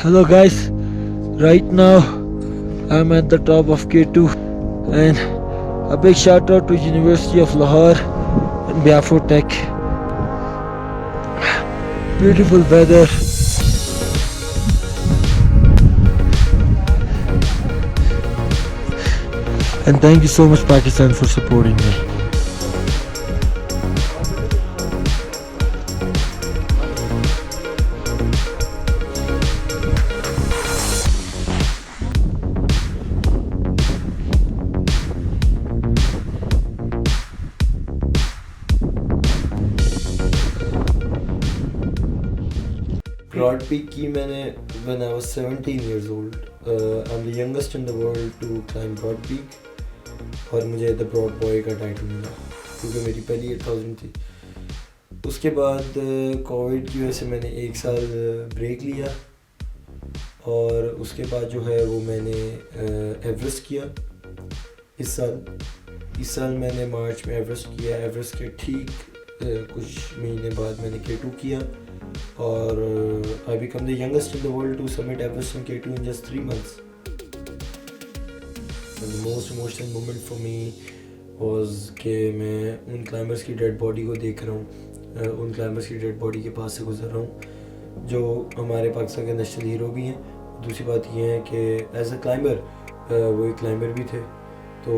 Hello guys, right now I'm at the top of K2 and a big shout out to University of Lahore and Biafo Tech. Beautiful weather. And thank you so much Pakistan for supporting me. Broad Peak की मैंने when I was 17 years old. I'm the youngest in the world to climb Broad Peak. और मुझे the broad boy का title मिला क्योंकि मेरी पहली 8000 थी. उसके बाद कोविड की वजह से मैंने एक साल ब्रेक लिया और उसके बाद जो है वो मैंने एवरेस्ट किया इस साल मैंने मार्च में एवरेस्ट किया. एवरेस्ट के ठीक कुछ महीने बाद मैंने K2 किया और I become the youngest in the world to submit Everest in K2 in just 3 months. And the most emotional moment for me was कि मैं उन क्लाइंबर्स की डेड बॉडी को देख रहा हूँ, उन क्लाइंबर्स की डेड बॉडी के पास से गुजर रहा हूँ जो हमारे पाकिस्तान के नेशनल हीरो भी हैं. दूसरी बात ये है कि एज अ क्लाइंबर वो एक क्लाइंबर भी थे, तो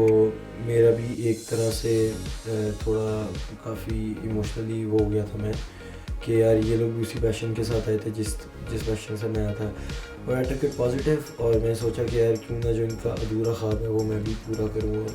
मेरा भी एक तरह से थोड़ा काफ़ी इमोशनली वो हो गया था मैं कि यार ये लोग भी उसी पैशन के साथ आए थे जिस पैशन से मैं आया था. और आई टुक इट पॉजिटिव और मैंने सोचा कि यार क्यों ना जो इनका अधूरा ख्वाब है वो मैं भी पूरा करूँ.